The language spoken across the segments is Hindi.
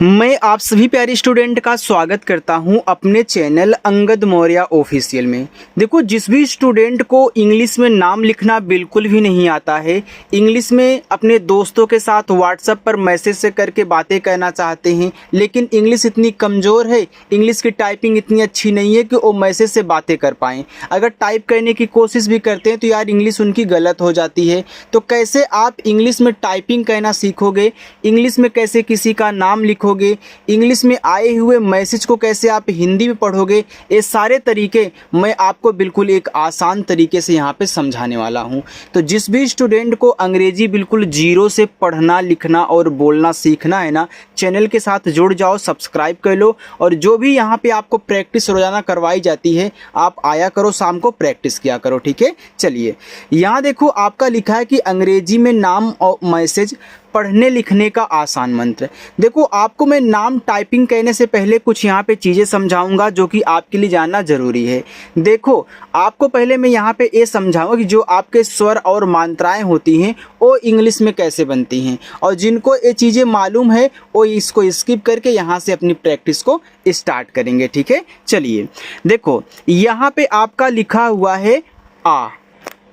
मैं आप सभी प्यारे स्टूडेंट का स्वागत करता हूं अपने चैनल अंगद मौर्य ऑफिशियल में। देखो, जिस भी स्टूडेंट को इंग्लिश में नाम लिखना बिल्कुल भी नहीं आता है, इंग्लिश में अपने दोस्तों के साथ व्हाट्सएप पर मैसेज से करके बातें करना चाहते हैं, लेकिन इंग्लिश इतनी कमज़ोर है, इंग्लिश की टाइपिंग इतनी अच्छी नहीं है कि वो मैसेज से बातें कर पाएँ। अगर टाइप करने की कोशिश भी करते हैं तो यार इंग्लिश उनकी गलत हो जाती है। तो कैसे आप इंग्लिश में टाइपिंग कहना सीखोगे, इंग्लिश में कैसे किसी का नाम लिखोगे, इंग्लिश में आए हुए मैसेज को कैसे आप हिंदी में पढ़ोगे, ये सारे तरीके मैं आपको बिल्कुल एक आसान तरीके से यहाँ पे समझाने वाला हूँ। तो जिस भी स्टूडेंट को अंग्रेजी बिल्कुल जीरो से पढ़ना लिखना और बोलना सीखना है ना, चैनल के साथ जुड़ जाओ, सब्सक्राइब कर लो। और जो भी यहाँ पे आपको प्रैक्टिस रोजाना करवाई जाती है, आप आया करो, शाम को प्रैक्टिस किया करो, ठीक है। चलिए, यहाँ देखो आपका लिखा है कि अंग्रेजी में नाम और मैसेज पढ़ने लिखने का आसान मंत्र। देखो, आपको मैं नाम टाइपिंग कहने से पहले कुछ यहाँ पे चीज़ें समझाऊंगा जो कि आपके लिए जानना ज़रूरी है। देखो, आपको पहले मैं यहाँ पे ये समझाऊंगा कि जो आपके स्वर और मात्राएं होती हैं वो इंग्लिश में कैसे बनती हैं, और जिनको ये चीज़ें मालूम है वो इसको स्किप करके यहाँ से अपनी प्रैक्टिस को स्टार्ट करेंगे, ठीक है। चलिए देखो, यहाँ पे आपका लिखा हुआ है आ,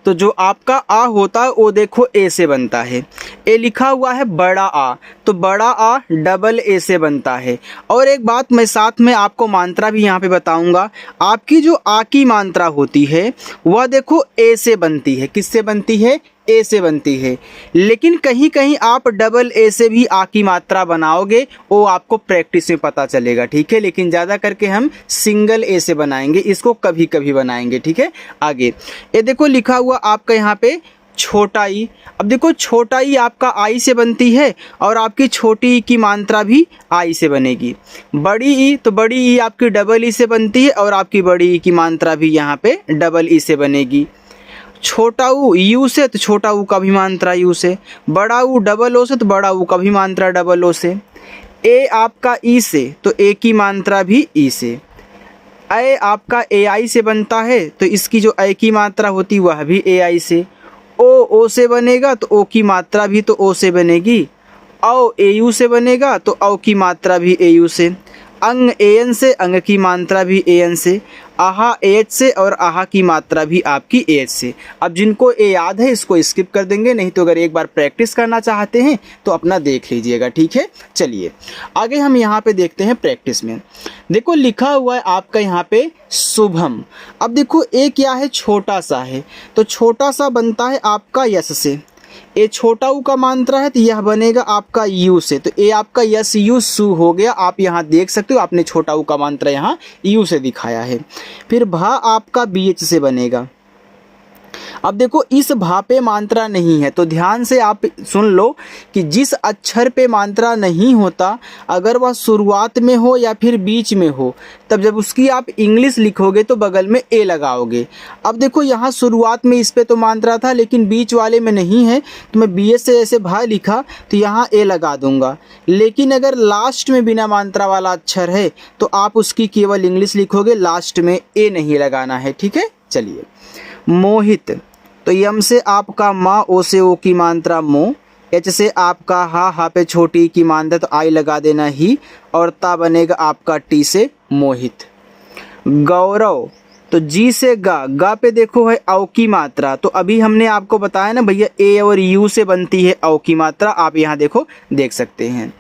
तो जो आपका आ होता है वो देखो ए से बनता है। ए लिखा हुआ है बड़ा आ, तो बड़ा आ डबल ए से बनता है। और एक बात मैं साथ में आपको मात्रा भी यहाँ पे बताऊँगा, आपकी जो आ की मात्रा होती है वह देखो ए से बनती है। किससे बनती है? ए से बनती है। लेकिन कहीं कहीं आप डबल ए से भी आ की मात्रा बनाओगे, वो आपको प्रैक्टिस में पता चलेगा, ठीक है। लेकिन ज़्यादा करके हम सिंगल ए से बनाएंगे, इसको कभी कभी बनाएंगे, ठीक है। आगे ये देखो लिखा हुआ आपका यहाँ पे छोटा ई। अब देखो, छोटा ई आपका आई से बनती है और आपकी छोटी ई की मात्रा भी आई से बनेगी। बड़ी ई, तो बड़ी ई आपकी डबल ई से बनती है और आपकी बड़ी ई की मात्रा भी यहाँ पे डबल ई से बनेगी। छोटा ऊ यू से, तो छोटा ऊ का भी मात्रा यू से। बड़ा ऊ डबल ओ से, तो बड़ा ऊ का भी मात्रा डबल ओ से। ए आपका ई से, तो ए की मात्रा भी ई से। ए आपका ए आई से बनता है, तो इसकी जो ए की मात्रा होती वह भी ए आई से। ओ से बनेगा, तो ओ की मात्रा भी तो ओ से बनेगी। औ ए यू से बनेगा, तो औ की मात्रा भी ए यू से। अंग ए एन से, अंग की मात्रा भी ए एन से। आहा एच से, और आहा की मात्रा भी आपकी एच से। अब जिनको ए याद है इसको स्किप कर देंगे, नहीं तो अगर एक बार प्रैक्टिस करना चाहते हैं तो अपना देख लीजिएगा, ठीक है। चलिए आगे हम यहाँ पे देखते हैं प्रैक्टिस में। देखो लिखा हुआ है आपका यहाँ पे शुभम। अब देखो ए क्या है? छोटा सा है, तो छोटा सा बनता है आपका यस से। ए छोटा ऊ का मात्रा है, तो यह बनेगा आपका यू से। तो ए आपका यस यू सु हो गया। आप यहाँ देख सकते हो, आपने छोटा ऊ का मात्रा यहाँ यू से दिखाया है। फिर भा आपका बी एच से बनेगा। अब देखो, इस भा पे मात्रा नहीं है, तो ध्यान से आप सुन लो कि जिस अक्षर पे मात्रा नहीं होता, अगर वह शुरुआत में हो या फिर बीच में हो, तब जब उसकी आप इंग्लिश लिखोगे तो बगल में ए लगाओगे। अब देखो, यहाँ शुरुआत में इस पे तो मात्रा था, लेकिन बीच वाले में नहीं है, तो मैं बी एस से ऐसे भा लिखा तो यहाँ ए लगा दूंगा। लेकिन अगर लास्ट में बिना मात्रा वाला अक्षर है तो आप उसकी केवल इंग्लिश लिखोगे, लास्ट में ए नहीं लगाना है, ठीक है। चलिए, मोहित, तो यम से आपका माँ, ओ से ओ की मात्रा मो। एच से आपका हा पे छोटी की मात्रा तो आई लगा देना ही, और ता बनेगा आपका टी से मोहित। गौरव, तो जी से गा पे देखो है औ की मात्रा, तो अभी हमने आपको बताया ना भैया ए और यू से बनती है औ की मात्रा, आप यहाँ देखो देख सकते हैं।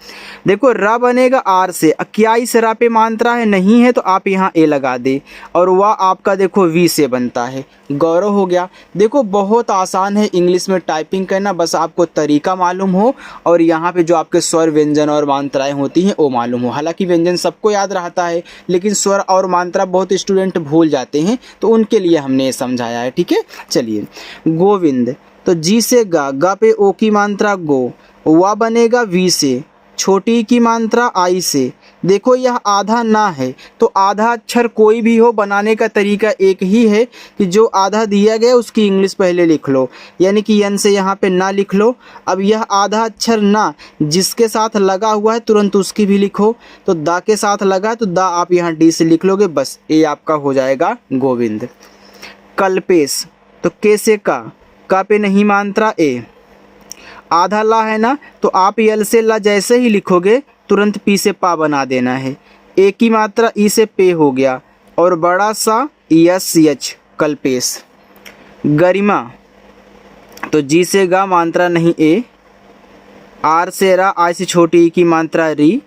देखो रा बनेगा आर से। क्या इस रा पे मात्रा है? नहीं है, तो आप यहाँ ए लगा दे। और वह आपका देखो वी से बनता है। गौरव हो गया। देखो, बहुत आसान है इंग्लिश में टाइपिंग करना, बस आपको तरीका मालूम हो और यहाँ पे जो आपके स्वर व्यंजन और मात्राएं होती हैं वो मालूम हो। हालांकि व्यंजन सबको याद रहता है, लेकिन स्वर और मात्रा बहुत स्टूडेंट भूल जाते हैं, तो उनके लिए हमने ये समझाया है, ठीक है। चलिए, गोविंद, तो जी से गा पे ओ की मात्रा गो, वा बनेगा वी से। छोटी की मात्रा आई से। देखो, यह आधा ना है, तो आधा अक्षर कोई भी हो, बनाने का तरीका एक ही है कि जो आधा दिया गया उसकी इंग्लिश पहले लिख लो, यानी कि यन से यहाँ पे ना लिख लो। अब यह आधा अक्षर ना जिसके साथ लगा हुआ है तुरंत उसकी भी लिखो, तो दा के साथ लगा तो दा आप यहाँ डी से लिख लोगे, बस ये आपका हो जाएगा गोविंद। कल्पेश, तो के से का पे नहीं मात्रा ए। आधा ला है ना, तो आप यल से ला जैसे ही लिखोगे तुरंत पी से पा बना देना है। ए की मात्रा ई से पे हो गया और बड़ा सा यस एच कल्पेश। गरिमा तो जी से गा मात्रा नहीं ए, आर से रा आई से छोटी ई की मात्रा री,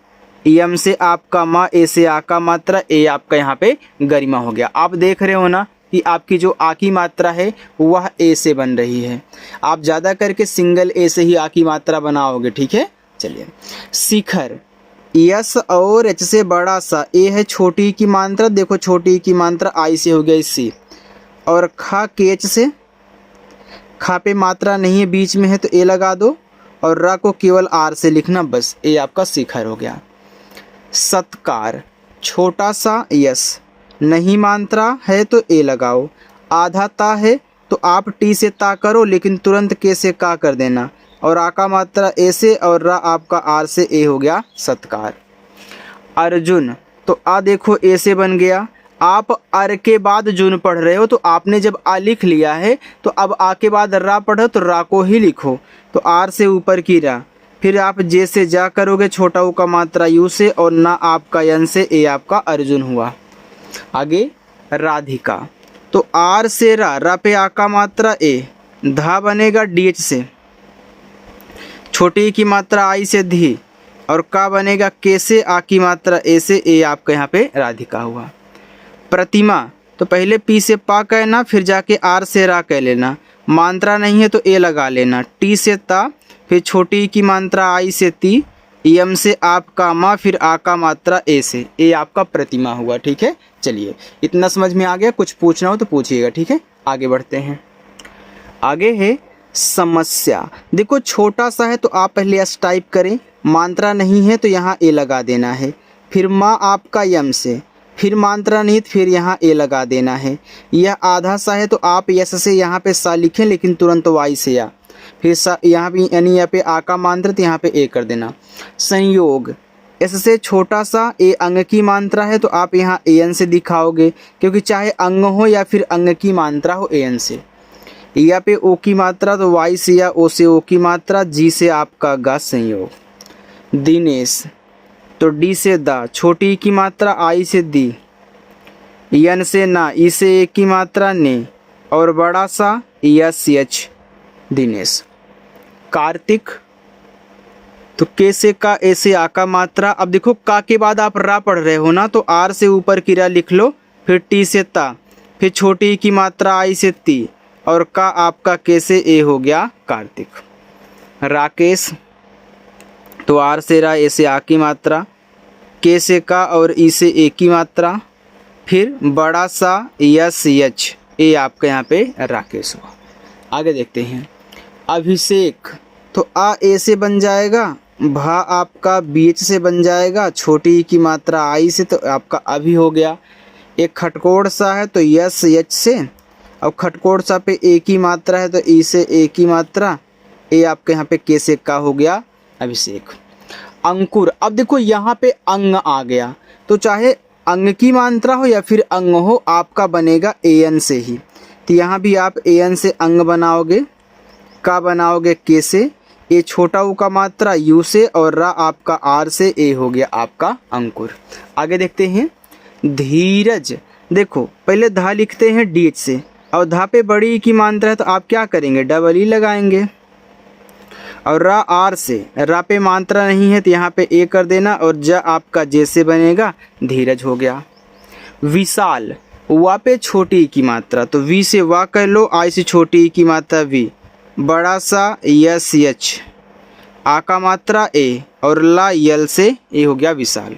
यम से आपका मा, ए से आ का मात्रा ए, आपका यहाँ पे गरिमा हो गया। आप देख रहे हो ना कि आपकी जो आ की मात्रा है वह ए से बन रही है। आप ज़्यादा करके सिंगल ए से ही आ की मात्रा बनाओगे, ठीक है। चलिए शिखर, यस और एच से बड़ा सा, ए है छोटी की मात्रा, देखो छोटी की मात्रा आई से हो गया सी, और खा के एच से, खा पे मात्रा नहीं है बीच में है तो ए लगा दो, और रा को केवल आर से लिखना, बस ए आपका शिखर हो गया। सत्कार, छोटा सा यस, नहीं मात्रा है तो ए लगाओ, आधा ता है तो आप टी से ता करो लेकिन तुरंत के से का कर देना, और आ का मात्रा ए से और रा आपका आर से, ए हो गया सत्कार। अर्जुन तो आ देखो ए से बन गया, आप अर के बाद जुन पढ़ रहे हो तो आपने जब आ लिख लिया है तो अब आ के बाद रा पढ़ो तो रा को ही लिखो, तो आर से ऊपर की रा, फिर आप जे से जा करोगे, छोटा ऊ का मात्रा यू से और ना आपका यन से, ए आपका अर्जुन हुआ। आगे राधिका तो आर से रा पे आ का मात्रा ए, धा बनेगा डी एच से, छोटी की मात्रा आई से धी, और का बनेगा के से, आ की मात्रा ए से, ए आपका यहाँ पे राधिका हुआ। प्रतिमा तो पहले पी से पा कहना फिर जाके आर से रा कह लेना, मात्रा नहीं है तो ए लगा लेना, टी से ता, फिर छोटी की मात्रा आई से ती, यम से आपका मा, फिर आ का मात्रा ए से, ए आपका प्रतिमा हुआ, ठीक है। चलिए इतना समझ में आ गया, कुछ पूछना हो तो पूछिएगा, ठीक है। आगे बढ़ते हैं। आगे है समस्या, देखो छोटा सा है तो आप पहले एस टाइप करें, मात्रा नहीं है तो यहाँ ए लगा देना है, फिर माँ आपका यम से, फिर मात्रा नहीं तो फिर यहाँ ए लगा देना है। यह आधा सा है तो आप यस से यहाँ पे सा लिखें लेकिन तुरंत वाई से या, फिर सा यहाँ भी यानी यहाँ पे आ का मात्रा तो यहाँ पे ए कर देना। संयोग, एस से छोटा सा, ए अंग की मात्रा है तो आप यहाँ ए एन से दिखाओगे, क्योंकि चाहे अंग हो या फिर अंग की मात्रा हो ए एन से। या पे ओ की मात्रा तो वाई से या ओ से ओ की मात्रा, जी से आपका गा संयोग। दिनेश तो डी से दा, छोटी की मात्रा आई से दी, यन से ना, ई से ए की मात्रा ने, और बड़ा सा यस एच दिनेश। कार्तिक तो के से का, ए से आ का मात्रा, अब देखो का के बाद आप रा पढ़ रहे हो ना तो आर से ऊपर की रा लिख लो, फिर टी से ता, फिर छोटी की मात्रा आई से ती, और का आपका के से ए हो गया कार्तिक। राकेश तो आर से रा, ए से आ की मात्रा, के से का और ई से ए की मात्रा, फिर बड़ा सा यस एच, ए आपका यहाँ पे राकेश हुआ। आगे देखते हैं। अभिषेक तो आ ए से बन जाएगा, भा आपका बी एच से बन जाएगा, छोटी की मात्रा आई से तो आपका अभी हो गया। एक खटकोड़ सा है तो यस एच से, और खटकोड़ सा पे ए की मात्रा है तो ई से ए की मात्रा, ए आपके यहाँ पे के से का हो गया अभिषेक। अंकुर, अब देखो यहाँ पे अंग आ गया तो चाहे अंग की मात्रा हो या फिर अंग हो, आपका बनेगा ए एन से ही, तो यहाँ भी आप ए एन से अंग बनाओगे, का बनाओगे के से, ए छोटा ऊ का मात्रा यू से, और रा आपका आर से, ए हो गया आपका अंकुर। आगे देखते हैं। धीरज, देखो पहले धा लिखते हैं डी एच से, और धा पे बड़ी की मात्रा है तो आप क्या करेंगे, डबल ई लगाएंगे, और रा आर से, रा पे मात्रा नहीं है तो यहाँ पे ए कर देना, और ज आपका जे से बनेगा धीरज हो गया। विशाल, वा पे छोटी की मात्रा तो वी से वा कर लो, आई से छोटी की मात्रा वी, बड़ा सा यस एच, आ का मात्रा ए, और ला यल से, ए हो गया विशाल।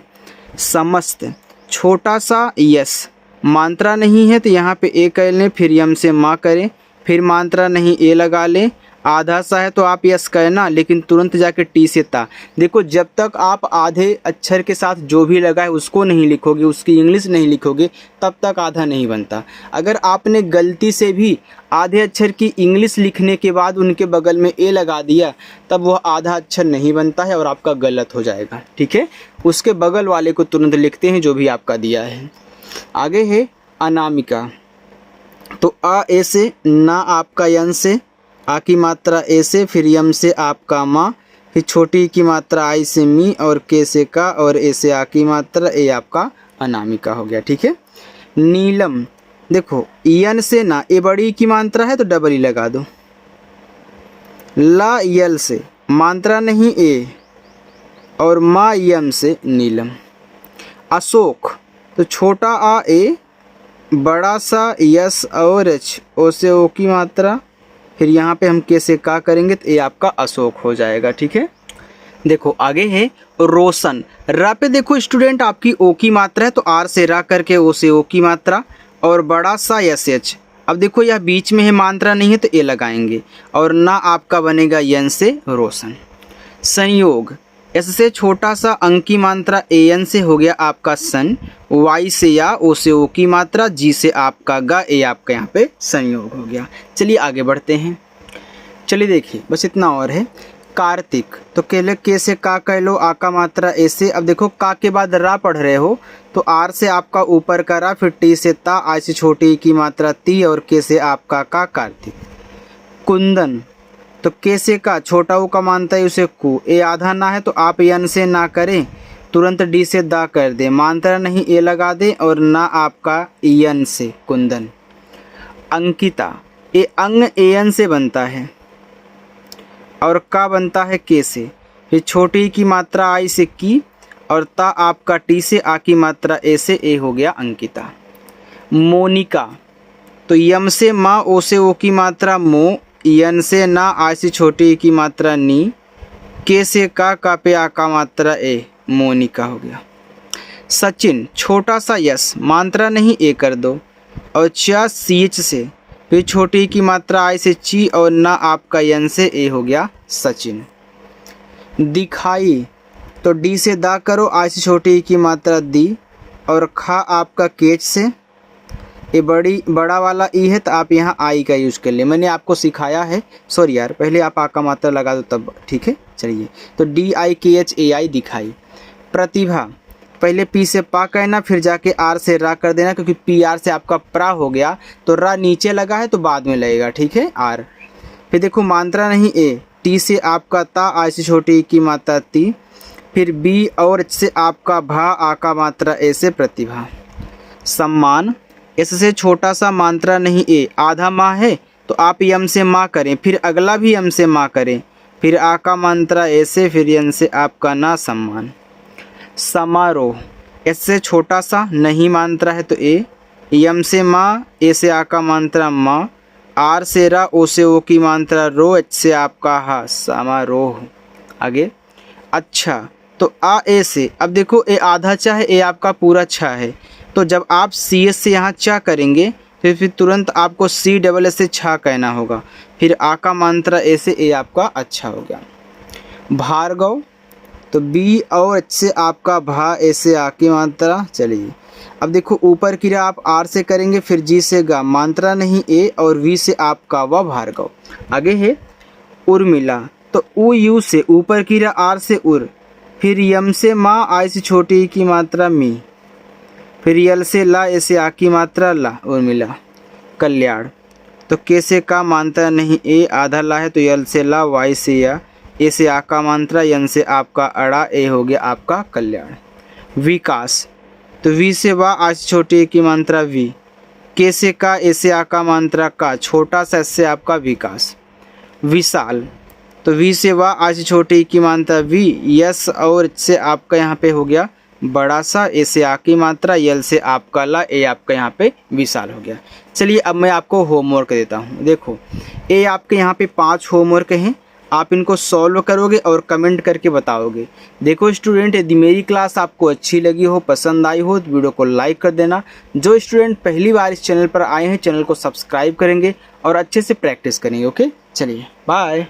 समस्त, छोटा सा यस, मात्रा नहीं है तो यहाँ पे ए कर लें, फिर यम से माँ करें, फिर मात्रा नहीं ए लगा लें, आधा सा है तो आप यस करना लेकिन तुरंत जाके टी से ता। देखो जब तक आप आधे अक्षर के साथ जो भी लगा है उसको नहीं लिखोगे, उसकी इंग्लिश नहीं लिखोगे, तब तक आधा नहीं बनता। अगर आपने गलती से भी आधे अक्षर की इंग्लिश लिखने के बाद उनके बगल में ए लगा दिया, तब वह आधा अक्षर नहीं बनता है और आपका गलत हो जाएगा, ठीक है। उसके बगल वाले को तुरंत लिखते हैं जो भी आपका दिया है। आगे है अनामिका, तो आ ए से, ना आपका यन से, आ की मात्रा ए से, फिर यम से आपका माँ, फिर छोटी की मात्रा आई से मी और के से का और ए से आ की मात्रा ए आपका अनामिका हो गया। ठीक है। नीलम, देखो यन से ना ए बड़ी की मात्रा है तो डबल ई लगा दो। ला यल से मात्रा नहीं ए और मा यम से नीलम। अशोक, तो छोटा आ ए बड़ा सा यस और एच ओ से ओ की मात्रा, फिर यहाँ पे हम के से का करेंगे तो ये आपका अशोक हो जाएगा। ठीक है। देखो आगे है रोशन। रा पे देखो स्टूडेंट आपकी ओ की मात्रा है तो आर से रा करके ओ से ओ की मात्रा और बड़ा सा एस एच। अब देखो यह बीच में है मात्रा नहीं है तो ए लगाएंगे और ना आपका बनेगा यन से रोशन। संयोग, एस से छोटा सा अंक की मात्रा ए एन से हो गया आपका सन, वाई से या ओ से ओ की मात्रा, जी से आपका गा, ए आपका यहाँ पे संयोग हो गया। चलिए आगे बढ़ते हैं। चलिए देखिए बस इतना और है। कार्तिक, तो केले के से का कह लो, आ का मात्रा ए से। अब देखो का के बाद रा पढ़ रहे हो तो आर से आपका ऊपर का रा, फिर टी से ता, आई से छोटी की मात्रा ती और के से आपका का कार्तिक। कुंदन, तो के से का छोटा ऊ का मानता है उसे कु, ए आधा ना है तो आप यन से ना करें, तुरंत डी से दा कर दे, मात्रा नहीं ए लगा दे और ना आपका यन से कुंदन। अंकिता, ए अंग ए एन से बनता है और का बनता है के से, फिर छोटी की मात्रा आई से की और ता आपका टी से आ की मात्रा ए से, ए हो गया अंकिता। मोनिका, तो यम से माँ ओ से ओ की मात्रा मो, यन से ना आई से छोटी की मात्रा नी, के से का पे आ का मात्रा ए, मोनिका हो गया। सचिन, छोटा सा यस मात्रा नहीं ए कर दो और चा सी एच से, फिर छोटी की मात्रा आई से ची और ना आपका यन से, ए हो गया सचिन। दिखाई, तो डी से दा करो, आई से छोटी की मात्रा दी और खा आपका केच से, ये बड़ा वाला ई है तो आप यहाँ आई का यूज़ कर ले, मैंने आपको सिखाया है। सॉरी यार, पहले आप आ का मात्रा लगा दो तब। ठीक है। चलिए तो डी आई के एच ए आई दिखाई। प्रतिभा, पहले पी से पा कहना फिर जाके आर से रा कर देना, क्योंकि पी आर से आपका प्रा हो गया तो रा नीचे लगा है तो बाद में लगेगा। ठीक है। आर, फिर देखो मात्रा नहीं ए, टी से आपका ता, आई से छोटी की मात्रा ती, फिर बी और एच से आपका भा, आ का मात्रा ए से प्रतिभा। सम्मान, एस से छोटा सा मात्रा नहीं ए, आधा माँ है तो आप यम से माँ करें, फिर अगला भी यम से माँ करें, फिर आ का मात्रा ए से, फिर यन से आपका ना सम्मान। समारोह, एस से छोटा सा नहीं मात्रा है तो ए, यम से माँ, ए से आ का मात्रा माँ, आर से रा, ओ से ओ की मात्रा रो, एच से आपका हा, समारोह। आगे अच्छा, तो आ ए से, अब देखो ए आधा चा है, ए आपका पूरा छा है, तो जब आप सी एस से यहाँ चा करेंगे फिर तुरंत आपको सी डबल एस से छा कहना होगा, फिर आ का मात्रा ए से, ए आपका अच्छा हो गया। भार्गव, तो बी और एच से आपका भा, ए से आ की मात्रा। चलिए अब देखो ऊपर की रा आप आर से करेंगे, फिर जी से गा, मात्रा नहीं ए और वी से आपका व भार्गव। आगे है उर्मिला, तो उ यू से ऊपर की रा आर से उर, फिर यम से माँ, आई से छोटी की मात्रा मी, फिर यल से ला, ए से आ की मात्रा ला, उर्मिला। कल्याण, तो के से का मात्रा नहीं ए, आधा ला है तो यल से ला, वाई से या, ए से आ का मात्रा, यन से आपका अड़ा, ए हो गया आपका कल्याण। विकास, तो वी से वा, आ से छोटी की मात्रा वी, के से का, ए से आ का मात्रा का, छोटा सा से आपका विकास। विशाल, तो वी से वा, आ से छोटी की मात्रा वी, यस और से आपका यहाँ पे हो गया बड़ा सा, ए से आ की मात्रा, यल से आपका ला, ए आपका यहाँ पे विशाल हो गया। चलिए अब मैं आपको होमवर्क देता हूँ। देखो ए आपके यहाँ पे 5 होमवर्क हैं, आप इनको सॉल्व करोगे और कमेंट करके बताओगे। देखो स्टूडेंट, यदि मेरी क्लास आपको अच्छी लगी हो, पसंद आई हो तो वीडियो को लाइक कर देना। जो स्टूडेंट पहली बार इस चैनल पर आए हैं, चैनल को सब्सक्राइब करेंगे और अच्छे से प्रैक्टिस करेंगे। ओके, चलिए बाय।